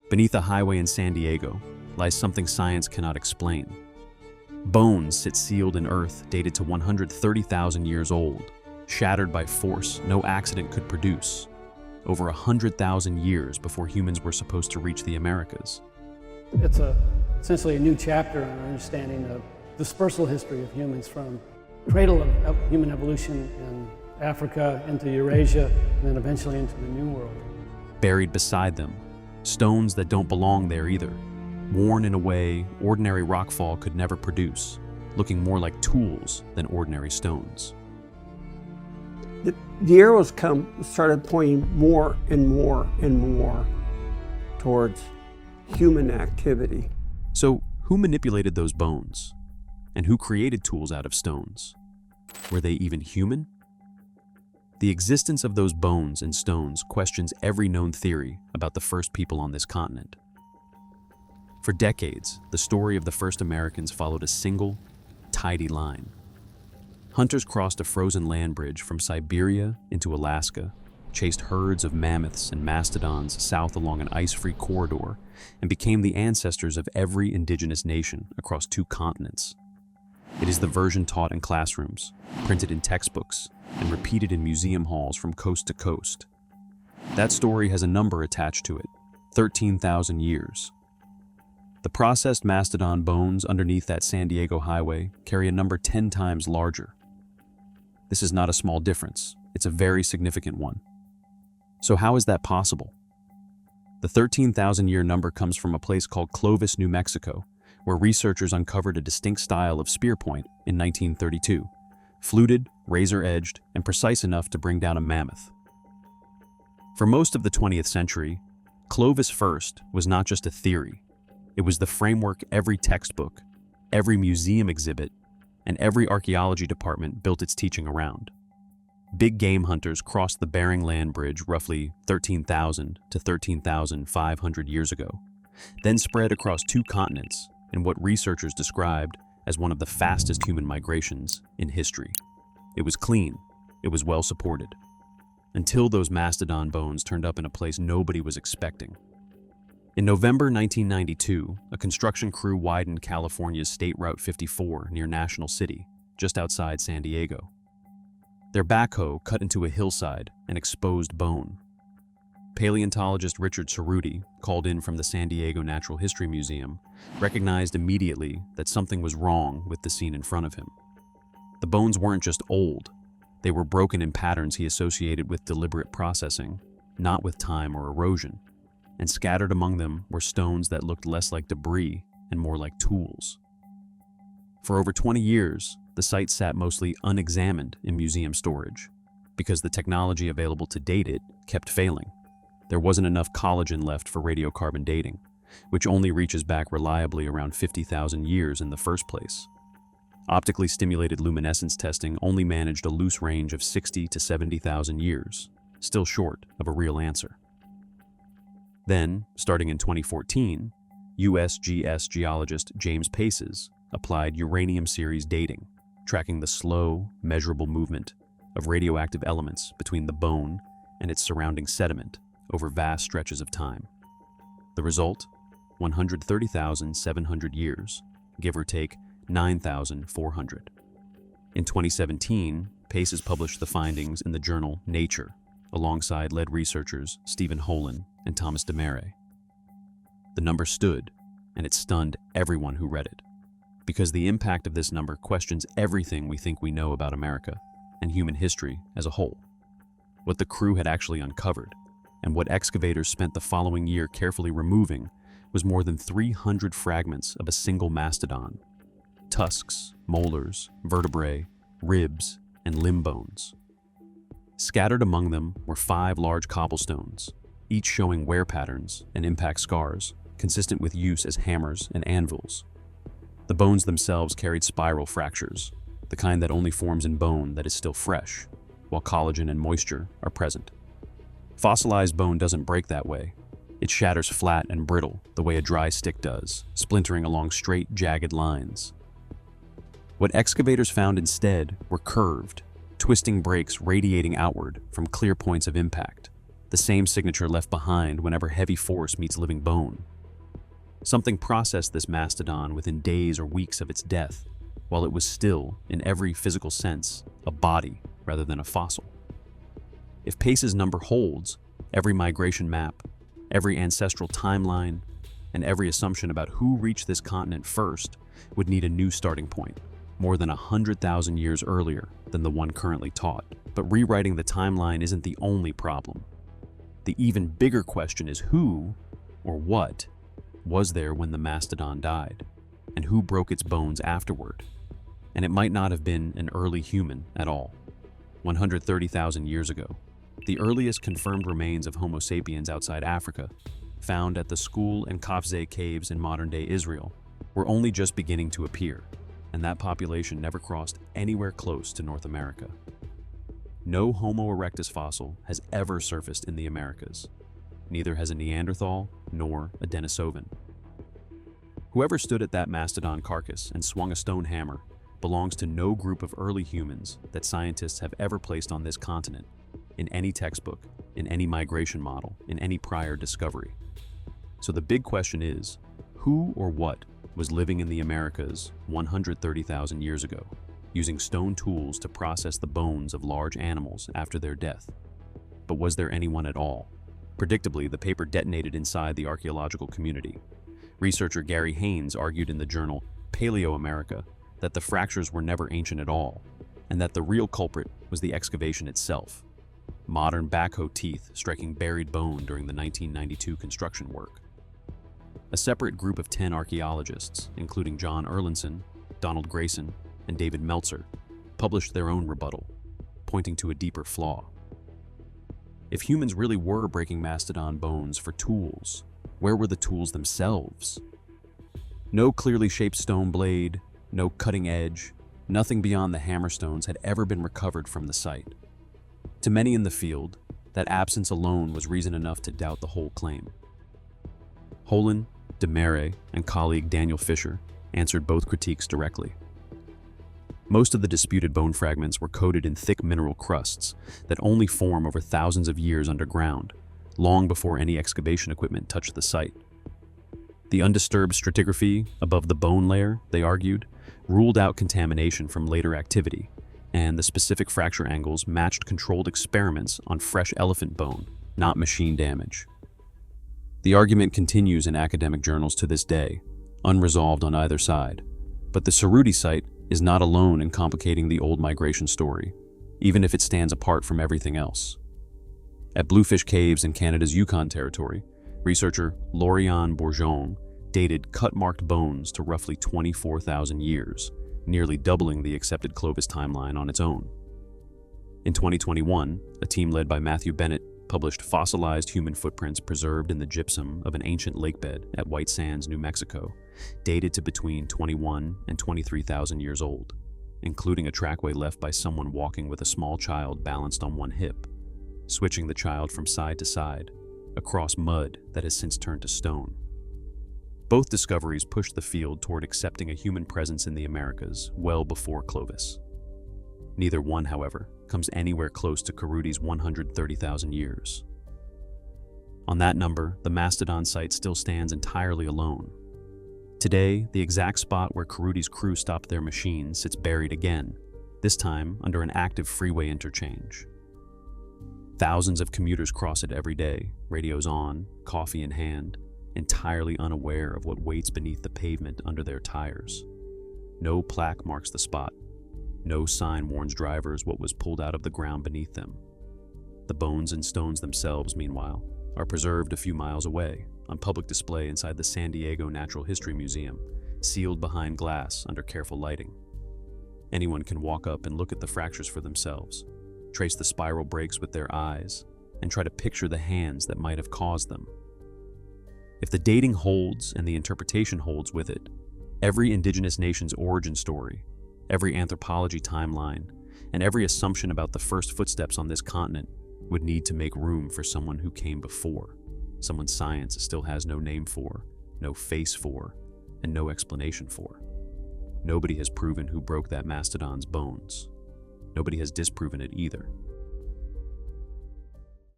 Beneath a highway in San Diego lies something science cannot explain. Bones sit sealed in earth dated to 130,000 years old, shattered by force no accident could produce, over 100,000 years before humans were supposed to reach the Americas. It's essentially a new chapter in our understanding of dispersal history of humans from cradle of human evolution in Africa into Eurasia and then eventually into the New World. Buried beside them, stones that don't belong there either, worn in a way ordinary rockfall could never produce, looking more like tools than ordinary stones. The arrows started pointing more and more and more towards human activity. So who manipulated those bones? And who created tools out of stones? Were they even human? The existence of those bones and stones questions every known theory about the first people on this continent. For decades, the story of the first Americans followed a single, tidy line. Hunters crossed a frozen land bridge from Siberia into Alaska, chased herds of mammoths and mastodons south along an ice-free corridor, and became the ancestors of every indigenous nation across 2 continents. It is the version taught in classrooms, printed in textbooks, and repeated in museum halls from coast to coast. That story has a number attached to it, 13,000 years. The processed mastodon bones underneath that San Diego highway carry a number 10 times larger. This is not a small difference, it's a very significant one. So how is that possible? The 13,000-year number comes from a place called Clovis, New Mexico, where researchers uncovered a distinct style of spear point in 1932, fluted, razor-edged, and precise enough to bring down a mammoth. For most of the 20th century, Clovis First was not just a theory. It was the framework every textbook, every museum exhibit, and every archaeology department built its teaching around. Big game hunters crossed the Bering Land Bridge roughly 13,000 to 13,500 years ago, then spread across 2 continents in what researchers described as one of the fastest human migrations in history. It was clean, it was well supported, until those mastodon bones turned up in a place nobody was expecting. In November 1992, a construction crew widened California's State Route 54 near National City, just outside San Diego. Their backhoe cut into a hillside and exposed bone. Paleontologist Richard Cerutti, called in from the San Diego Natural History Museum, recognized immediately that something was wrong with the scene in front of him. The bones weren't just old, they were broken in patterns he associated with deliberate processing, not with time or erosion, and scattered among them were stones that looked less like debris and more like tools. For over 20 years, the site sat mostly unexamined in museum storage, because the technology available to date it kept failing. There wasn't enough collagen left for radiocarbon dating, which only reaches back reliably around 50,000 years in the first place. Optically stimulated luminescence testing only managed a loose range of 60 to 70,000 years, still short of a real answer. Then, starting in 2014, USGS geologist James Paces applied uranium series dating, tracking the slow, measurable movement of radioactive elements between the bone and its surrounding sediment over vast stretches of time. The result? 130,700 years, give or take 9,400. In 2017, Paces published the findings in the journal Nature, alongside lead researchers Stephen Holen and Thomas DeMare. The number stood, and it stunned everyone who read it, because the impact of this number questions everything we think we know about America and human history as a whole. What the crew had actually uncovered, and what excavators spent the following year carefully removing, was more than 300 fragments of a single mastodon: tusks, molars, vertebrae, ribs, and limb bones. Scattered among them were 5 large cobblestones, each showing wear patterns and impact scars, consistent with use as hammers and anvils. The bones themselves carried spiral fractures, the kind that only forms in bone that is still fresh, while collagen and moisture are present. Fossilized bone doesn't break that way. It shatters flat and brittle, the way a dry stick does, splintering along straight, jagged lines. What excavators found instead were curved, twisting breaks radiating outward from clear points of impact, the same signature left behind whenever heavy force meets living bone. Something processed this mastodon within days or weeks of its death, while it was still, in every physical sense, a body rather than a fossil. If Pace's number holds, every migration map, every ancestral timeline, and every assumption about who reached this continent first would need a new starting point, more than 100,000 years earlier than the one currently taught. But rewriting the timeline isn't the only problem. The even bigger question is who, or what, was there when the mastodon died, and who broke its bones afterward? And it might not have been an early human at all. 130,000 years ago, the earliest confirmed remains of Homo sapiens outside Africa, found at the Skul and Kafze caves in modern-day Israel, were only just beginning to appear, and that population never crossed anywhere close to North America. No Homo erectus fossil has ever surfaced in the Americas. Neither has a Neanderthal nor a Denisovan. Whoever stood at that mastodon carcass and swung a stone hammer belongs to no group of early humans that scientists have ever placed on this continent, in any textbook, in any migration model, in any prior discovery. So the big question is, who or what was living in the Americas 130,000 years ago, using stone tools to process the bones of large animals after their death? But was there anyone at all? Predictably, the paper detonated inside the archaeological community. Researcher Gary Haynes argued in the journal Paleo-America that the fractures were never ancient at all, and that the real culprit was the excavation itself. Modern backhoe teeth striking buried bone during the 1992 construction work. A separate group of 10 archaeologists, including John Erlandson, Donald Grayson, and David Meltzer, published their own rebuttal, pointing to a deeper flaw. If humans really were breaking mastodon bones for tools, where were the tools themselves? No clearly shaped stone blade, no cutting edge, nothing beyond the hammerstones had ever been recovered from the site. To many in the field, that absence alone was reason enough to doubt the whole claim. Holin, Demare, and colleague Daniel Fisher answered both critiques directly. Most of the disputed bone fragments were coated in thick mineral crusts that only form over thousands of years underground, long before any excavation equipment touched the site. The undisturbed stratigraphy above the bone layer, they argued, ruled out contamination from later activity, and the specific fracture angles matched controlled experiments on fresh elephant bone, not machine damage. The argument continues in academic journals to this day, unresolved on either side. But the Cerutti site is not alone in complicating the old migration story, even if it stands apart from everything else. At Bluefish Caves in Canada's Yukon Territory, researcher Lauriane Bourgeon dated cut-marked bones to roughly 24,000 years, nearly doubling the accepted Clovis timeline on its own. In 2021, a team led by Matthew Bennett published fossilized human footprints preserved in the gypsum of an ancient lakebed at White Sands, New Mexico, dated to between 21 and 23,000 years old, including a trackway left by someone walking with a small child balanced on one hip, switching the child from side to side, across mud that has since turned to stone. Both discoveries pushed the field toward accepting a human presence in the Americas well before Clovis. Neither one, however, comes anywhere close to Cerutti's 130,000 years. On that number, the mastodon site still stands entirely alone. Today, the exact spot where Cerutti's crew stopped their machine sits buried again, this time under an active freeway interchange. Thousands of commuters cross it every day, radios on, coffee in hand, entirely unaware of what waits beneath the pavement under their tires. No plaque marks the spot. No sign warns drivers what was pulled out of the ground beneath them. The bones and stones themselves, meanwhile, are preserved a few miles away, on public display inside the San Diego Natural History Museum, sealed behind glass under careful lighting. Anyone can walk up and look at the fractures for themselves, trace the spiral breaks with their eyes, and try to picture the hands that might have caused them. If the dating holds and the interpretation holds with it, every indigenous nation's origin story, every anthropology timeline, and every assumption about the first footsteps on this continent would need to make room for someone who came before, someone science still has no name for, no face for, and no explanation for. Nobody has proven who broke that mastodon's bones. Nobody has disproven it either.